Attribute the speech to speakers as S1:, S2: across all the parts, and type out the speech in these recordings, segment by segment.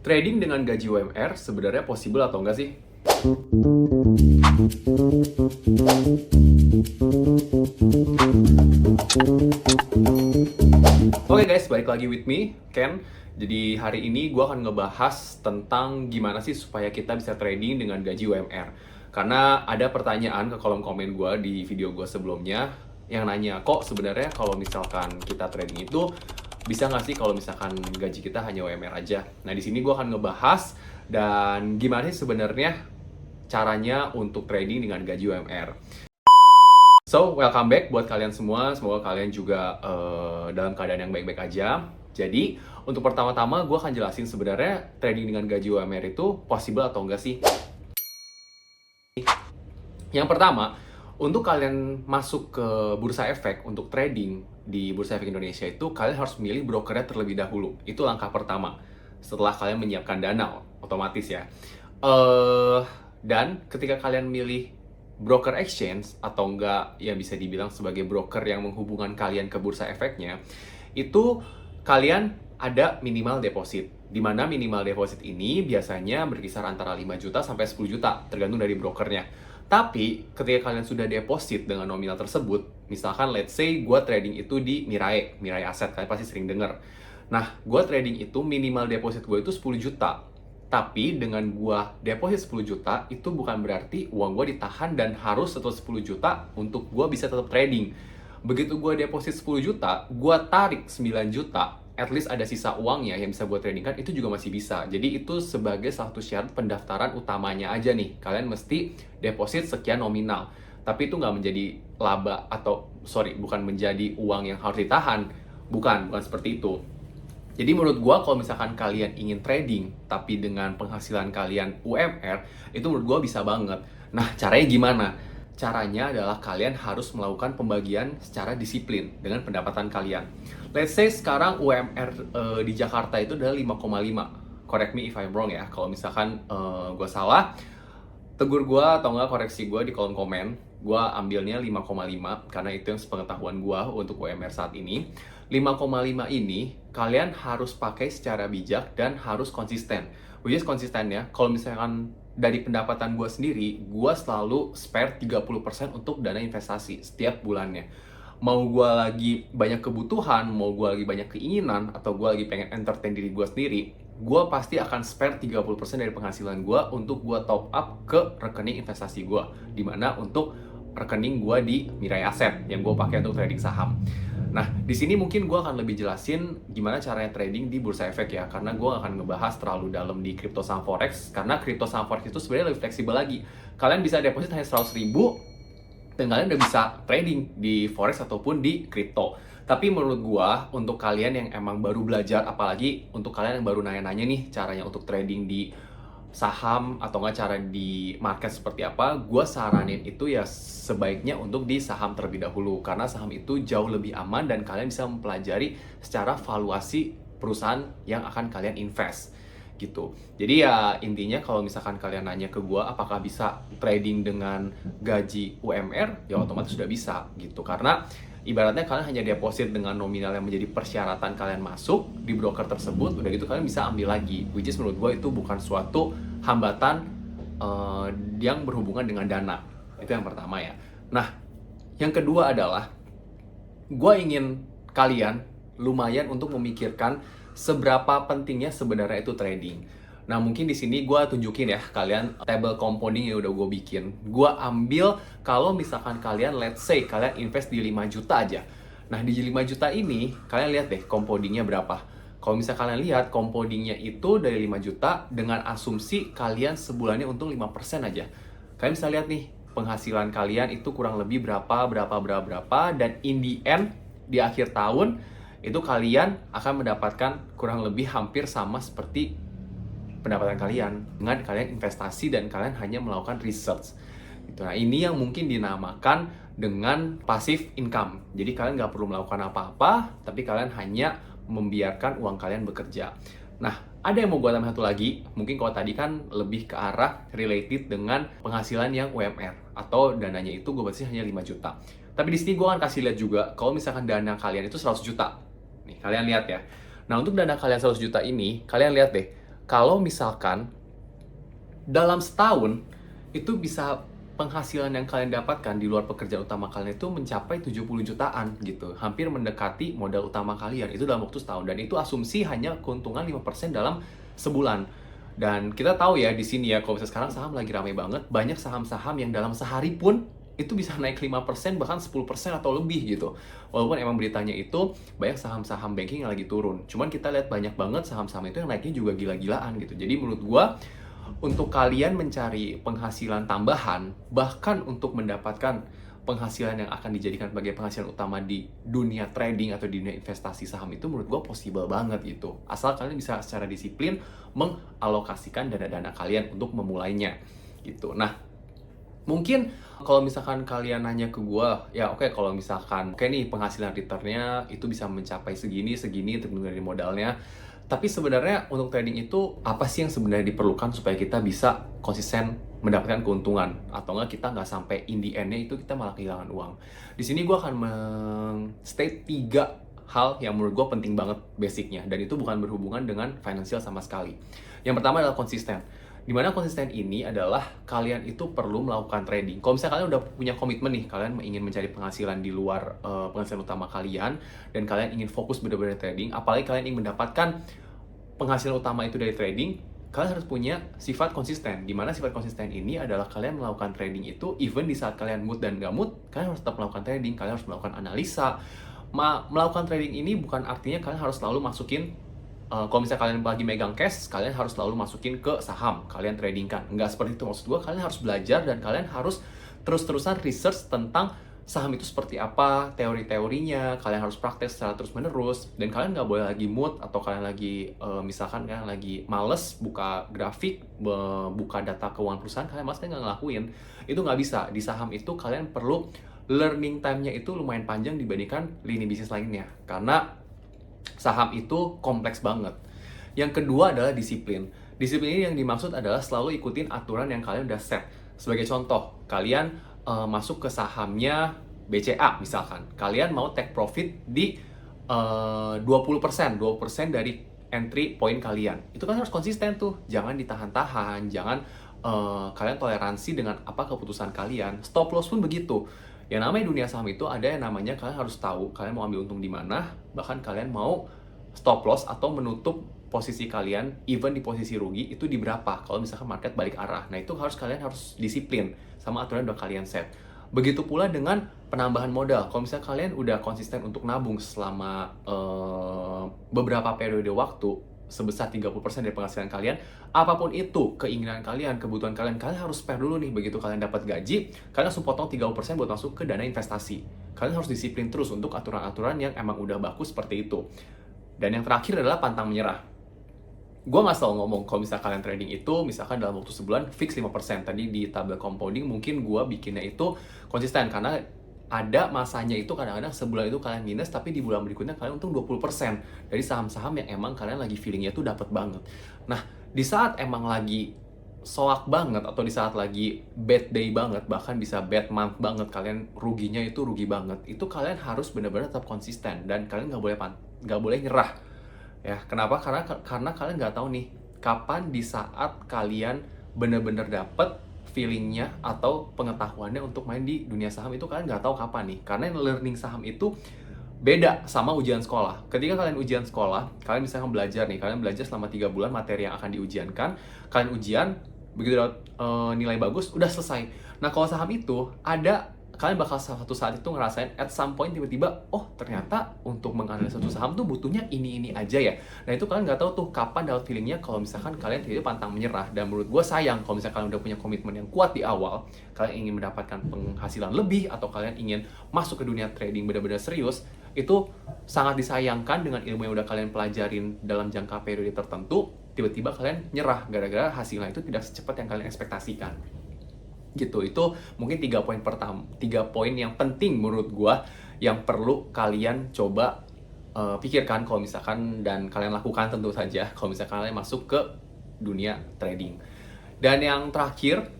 S1: Trading dengan gaji UMR sebenarnya possible atau enggak sih? Oke guys, balik lagi with me, Ken. Jadi hari ini gue akan ngebahas tentang gimana sih supaya kita bisa trading dengan gaji UMR. Karena ada pertanyaan ke kolom komen gue di video gue sebelumnya yang nanya, kok sebenarnya kalau misalkan kita trading itu bisa nggak sih kalau misalkan gaji kita hanya UMR aja? Nah di sini gue akan ngebahas dan gimana sih sebenarnya caranya untuk trading dengan gaji UMR. So, welcome back buat kalian semua. Semoga kalian juga dalam keadaan yang baik-baik aja. Jadi, untuk pertama-tama gue akan jelasin sebenarnya trading dengan gaji UMR itu possible atau enggak sih. Yang pertama, untuk kalian masuk ke bursa efek untuk trading di Bursa Efek Indonesia itu, kalian harus memilih brokernya terlebih dahulu. Itu langkah pertama. Setelah kalian menyiapkan dana, otomatis ya. Dan ketika kalian milih broker exchange atau enggak ya bisa dibilang sebagai broker yang menghubungkan kalian ke bursa efeknya, itu kalian ada minimal deposit. Di mana minimal deposit ini biasanya berkisar antara 5 juta sampai 10 juta, tergantung dari brokernya. Tapi ketika kalian sudah deposit dengan nominal tersebut, misalkan let's say gue trading itu di Mirai Asset, kalian pasti sering dengar. Nah, gue trading itu minimal deposit gue itu 10 juta. Tapi dengan gue deposit 10 juta, itu bukan berarti uang gue ditahan dan harus setelah 10 juta untuk gue bisa tetap trading. Begitu gue deposit 10 juta, gue tarik 9 juta, at least ada sisa uangnya yang bisa gue tradingkan, itu juga masih bisa. Jadi itu sebagai satu syarat pendaftaran utamanya aja nih. Kalian mesti deposit sekian nominal. Tapi itu nggak menjadi laba bukan menjadi uang yang harus ditahan. Bukan seperti itu. Jadi menurut gua kalau misalkan kalian ingin trading tapi dengan penghasilan kalian UMR, itu menurut gua bisa banget. Nah, caranya gimana? Caranya adalah kalian harus melakukan pembagian secara disiplin dengan pendapatan kalian. Let's say sekarang UMR di Jakarta itu adalah 5,5. Correct me if I'm wrong ya. Kalau misalkan gua salah, tegur gua atau enggak koreksi gua di kolom komen. Gua ambilnya 5,5 karena itu yang sepengetahuan gua untuk UMR saat ini. 5,5 ini kalian harus pakai secara bijak dan harus konsisten. Which is konsisten ya. Kalau misalkan dari pendapatan gue sendiri, gue selalu spare 30% untuk dana investasi setiap bulannya. Mau gue lagi banyak kebutuhan, mau gue lagi banyak keinginan, atau gue lagi pengen entertain diri gue sendiri, gue pasti akan spare 30% dari penghasilan gue untuk gue top up ke rekening investasi gue. Dimana untuk rekening gue di Mirai Asset yang gue pakai untuk trading saham. Nah, di sini mungkin gue akan lebih jelasin gimana caranya trading di bursa efek ya, karena gue akan ngebahas terlalu dalam di crypto saham forex, karena crypto saham forex itu sebenarnya lebih fleksibel lagi. Kalian bisa deposit hanya 100.000 dan kalian udah bisa trading di forex ataupun di crypto. Tapi menurut gue, untuk kalian yang emang baru belajar, apalagi untuk kalian yang baru nanya-nanya nih caranya untuk trading di saham atau nggak cara di market seperti apa, gue saranin itu ya sebaiknya untuk di saham terlebih dahulu, karena saham itu jauh lebih aman dan kalian bisa mempelajari secara valuasi perusahaan yang akan kalian invest gitu. Jadi ya intinya kalau misalkan kalian nanya ke gue apakah bisa trading dengan gaji UMR, ya otomatis sudah bisa gitu, karena ibaratnya kalian hanya deposit dengan nominal yang menjadi persyaratan kalian masuk di broker tersebut, udah gitu kalian bisa ambil lagi, which is menurut gue itu bukan suatu hambatan yang berhubungan dengan dana. Itu yang pertama ya. Nah, yang kedua adalah gue ingin kalian lumayan untuk memikirkan seberapa pentingnya sebenarnya itu trading. Nah, mungkin di sini gue tunjukin ya kalian table compounding yang udah gue bikin. Gue ambil kalau misalkan kalian let's say kalian invest di 5 juta aja. Nah, di 5 juta ini kalian lihat deh compoundingnya berapa. Kalau misalkan kalian lihat compoundingnya itu dari 5 juta dengan asumsi kalian sebulannya untung 5% aja. Kalian bisa lihat nih penghasilan kalian itu kurang lebih berapa dan in the end di akhir tahun itu kalian akan mendapatkan kurang lebih hampir sama seperti pendapatan kalian dengan kalian investasi dan kalian hanya melakukan research gitu. Nah, ini yang mungkin dinamakan dengan passive income. Jadi kalian nggak perlu melakukan apa-apa, tapi kalian hanya membiarkan uang kalian bekerja. Nah, ada yang mau gue tambah satu lagi. Mungkin kalau tadi kan lebih ke arah related dengan penghasilan yang UMR atau dananya itu gue pasti hanya 5 juta. Tapi di sini gue akan kasih lihat juga kalau misalkan dana kalian itu 100 juta. Nih, kalian lihat ya. Nah, untuk dana kalian 100 juta ini, kalian lihat deh kalau misalkan dalam setahun itu bisa penghasilan yang kalian dapatkan di luar pekerjaan utama kalian itu mencapai 70 jutaan gitu. Hampir mendekati modal utama kalian itu dalam waktu setahun, dan itu asumsi hanya keuntungan 5% dalam sebulan. Dan kita tahu ya di sini ya, kalau misalnya sekarang saham lagi ramai banget, banyak saham-saham yang dalam sehari pun itu bisa naik 5% bahkan 10% atau lebih gitu. Walaupun emang beritanya itu banyak saham-saham banking yang lagi turun. Cuman kita lihat banyak banget saham-saham itu yang naiknya juga gila-gilaan gitu. Jadi menurut gua untuk kalian mencari penghasilan tambahan, bahkan untuk mendapatkan penghasilan yang akan dijadikan sebagai penghasilan utama di dunia trading atau di dunia investasi saham, itu menurut gue possible banget gitu. Asal kalian bisa secara disiplin mengalokasikan dana-dana kalian untuk memulainya gitu. Nah, mungkin kalau misalkan kalian nanya ke gue, ya oke, kalau misalkan oke nih penghasilan returnnya itu bisa mencapai segini tergantung dari modalnya. Tapi sebenarnya untuk trading itu apa sih yang sebenarnya diperlukan supaya kita bisa konsisten mendapatkan keuntungan, atau enggak kita nggak sampai in the end-nya itu kita malah kehilangan uang. Di sini gue akan state 3 hal yang menurut gue penting banget basicnya, dan itu bukan berhubungan dengan financial sama sekali. Yang pertama adalah konsisten. Dimana konsisten ini adalah kalian itu perlu melakukan trading. Kalau misalnya kalian udah punya komitmen nih, kalian ingin mencari penghasilan di luar penghasilan utama kalian, dan kalian ingin fokus benar-benar trading, apalagi kalian ingin mendapatkan penghasilan utama itu dari trading, kalian harus punya sifat konsisten. Dimana sifat konsisten ini adalah kalian melakukan trading itu even di saat kalian mood dan gak mood, kalian harus tetap melakukan trading, kalian harus melakukan analisa. Melakukan trading ini bukan artinya kalian harus selalu masukin kalau misalnya kalian lagi megang cash, kalian harus selalu masukin ke saham, kalian tradingkan. Nggak seperti itu, maksud gue kalian harus belajar dan kalian harus terus-terusan research tentang saham itu seperti apa, teori-teorinya, kalian harus praktek secara terus-menerus, dan kalian nggak boleh lagi mood, atau kalian lagi, misalkan kalian lagi males buka grafik, buka data keuangan perusahaan, kalian malas, nggak ngelakuin. Itu nggak bisa. Di saham itu kalian perlu learning time-nya itu lumayan panjang dibandingkan lini bisnis lainnya, karena saham itu kompleks banget. Yang kedua adalah disiplin. Disiplin ini yang dimaksud adalah selalu ikutin aturan yang kalian udah set. Sebagai contoh, kalian masuk ke sahamnya BCA misalkan. Kalian mau take profit di 20% dari entry point kalian. Itu kan harus konsisten tuh. Jangan ditahan-tahan, jangan kalian toleransi dengan apa keputusan kalian. Stop loss pun begitu. Yang namanya dunia saham itu ada yang namanya kalian harus tahu kalian mau ambil untung di mana, bahkan kalian mau stop loss atau menutup posisi kalian even di posisi rugi itu di berapa kalau misalkan market balik arah. Nah, itu kalian harus disiplin sama aturan yang udah kalian set. Begitu pula dengan penambahan modal. Kalau misalnya kalian udah konsisten untuk nabung selama beberapa periode waktu sebesar 30% dari penghasilan kalian, apapun itu keinginan kalian, kebutuhan kalian, kalian harus spare dulu nih. Begitu kalian dapat gaji, kalian harus potong 30% buat masuk ke dana investasi. Kalian harus disiplin terus untuk aturan-aturan yang emang udah bagus seperti itu. Dan yang terakhir adalah pantang menyerah. Gue nggak selalu ngomong kalau misalnya kalian trading itu misalkan dalam waktu sebulan fix 5%. Tadi di tabel compounding mungkin gue bikinnya itu konsisten, karena ada masanya itu kadang-kadang sebulan itu kalian minus, tapi di bulan berikutnya kalian untung 20% dari saham-saham yang emang kalian lagi feelingnya tuh dapat banget. Nah, di saat emang lagi soak banget, atau di saat lagi bad day banget, bahkan bisa bad month banget, kalian ruginya itu rugi banget, itu kalian harus benar-benar tetap konsisten, dan kalian nggak boleh nyerah. Ya, kenapa? Karena kalian nggak tahu nih, kapan di saat kalian benar-benar dapet feelingnya atau pengetahuannya untuk main di dunia saham itu kalian nggak tahu kapan nih. Karena learning saham itu beda sama ujian sekolah. Ketika kalian ujian sekolah, kalian misalkan belajar nih, kalian belajar selama 3 bulan materi yang akan diujiankan, kalian ujian, begitu dapat nilai bagus, udah selesai. Nah, kalau saham itu kalian bakal suatu saat itu ngerasain at some point tiba-tiba, oh ternyata untuk menganalisis satu saham tuh butuhnya ini aja ya. Nah, itu kalian nggak tahu tuh kapan dapat feelingnya kalau misalkan kalian tidak pantang menyerah. Dan menurut gue sayang kalau misalkan kalian udah punya komitmen yang kuat di awal, kalian ingin mendapatkan penghasilan lebih, atau kalian ingin masuk ke dunia trading benar-benar serius, itu sangat disayangkan dengan ilmu yang udah kalian pelajarin dalam jangka periode tertentu, tiba-tiba kalian nyerah gara-gara hasilnya itu tidak secepat yang kalian ekspektasikan. Gitu. Itu mungkin 3 poin yang penting menurut gua yang perlu kalian coba pikirkan kalau misalkan, dan kalian lakukan tentu saja kalau misalkan kalian masuk ke dunia trading. Dan yang terakhir,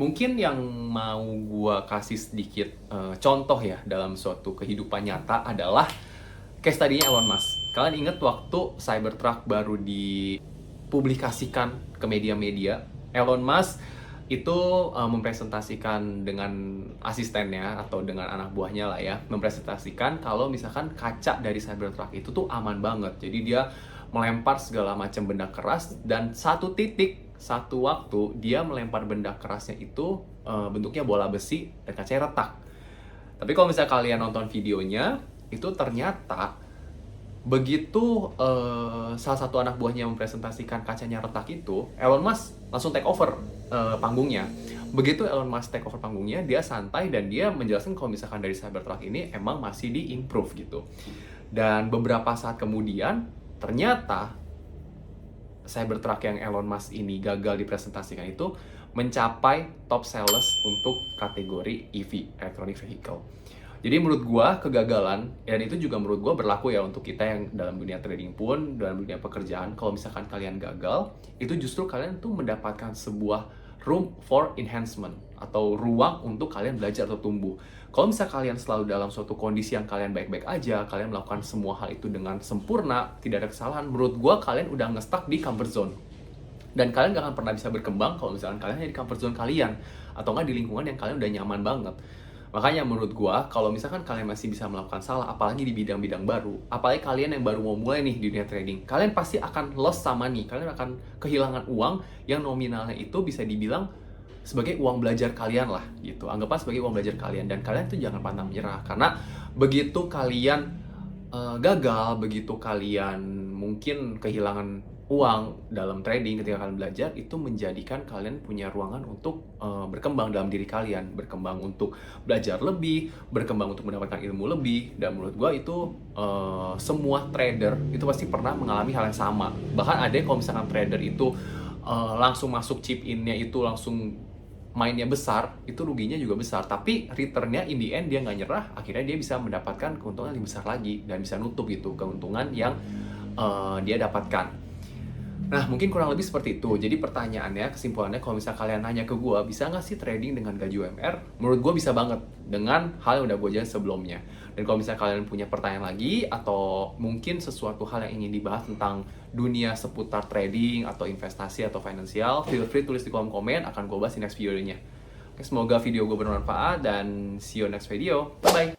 S1: mungkin yang mau gua kasih sedikit contoh ya dalam suatu kehidupan nyata adalah case tadinya Elon Musk. Kalian ingat waktu Cybertruck baru publikasikan ke media-media. Elon Musk itu mempresentasikan dengan asistennya atau dengan anak buahnya lah ya, mempresentasikan kalau misalkan kaca dari Cybertruck itu tuh aman banget. Jadi dia melempar segala macam benda keras, dan satu waktu dia melempar benda kerasnya itu bentuknya bola besi dan kacanya retak. Tapi kalau misalnya kalian nonton videonya, itu ternyata begitu salah satu anak buahnya mempresentasikan kacanya retak itu, Elon Musk langsung take over panggungnya. Begitu Elon Musk take over panggungnya, dia santai dan dia menjelaskan kalau misalkan dari Cybertruck ini emang masih di-improve gitu. Dan beberapa saat kemudian, ternyata Cybertruck yang Elon Musk ini gagal dipresentasikan itu mencapai top sellers untuk kategori EV, Electronic Vehicle. Jadi menurut gua kegagalan, dan itu juga menurut gua berlaku ya untuk kita yang dalam dunia trading pun, dalam dunia pekerjaan, kalau misalkan kalian gagal, itu justru kalian tuh mendapatkan sebuah room for enhancement, atau ruang untuk kalian belajar atau tumbuh. Kalau misalkan kalian selalu dalam suatu kondisi yang kalian baik-baik aja, kalian melakukan semua hal itu dengan sempurna, tidak ada kesalahan, menurut gua kalian udah nge-stuck di comfort zone. Dan kalian gak akan pernah bisa berkembang kalau misalkan kalian hanya di comfort zone kalian, atau nggak di lingkungan yang kalian udah nyaman banget. Makanya menurut gua, kalau misalkan kalian masih bisa melakukan salah, apalagi di bidang-bidang baru, apalagi kalian yang baru mau mulai nih di dunia trading, kalian pasti akan loss sama nih, kalian akan kehilangan uang yang nominalnya itu bisa dibilang sebagai uang belajar kalian lah gitu. Anggaplah sebagai uang belajar kalian, dan kalian tuh jangan pantang menyerah, karena begitu kalian gagal, begitu kalian mungkin kehilangan uang dalam trading ketika kalian belajar, itu menjadikan kalian punya ruangan untuk berkembang dalam diri kalian, berkembang untuk belajar lebih, berkembang untuk mendapatkan ilmu lebih. Dan menurut gue itu semua trader itu pasti pernah mengalami hal yang sama. Bahkan ada kalau misalkan trader itu langsung masuk chip in-nya itu langsung mainnya besar, itu ruginya juga besar, tapi returnnya in the end dia nggak nyerah, akhirnya dia bisa mendapatkan keuntungan lebih besar lagi dan bisa nutup gitu keuntungan yang dia dapatkan. Nah, mungkin kurang lebih seperti itu. Jadi pertanyaannya, kesimpulannya, kalau misalnya kalian nanya ke gue, bisa nggak sih trading dengan gaji UMR? Menurut gue bisa banget, dengan hal yang udah gue jelasin sebelumnya. Dan kalau misalnya kalian punya pertanyaan lagi, atau mungkin sesuatu hal yang ingin dibahas tentang dunia seputar trading, atau investasi, atau finansial, feel free tulis di kolom komen, akan gue bahas di next videonya. Oke, semoga video gue bermanfaat, dan see you next video. Bye-bye!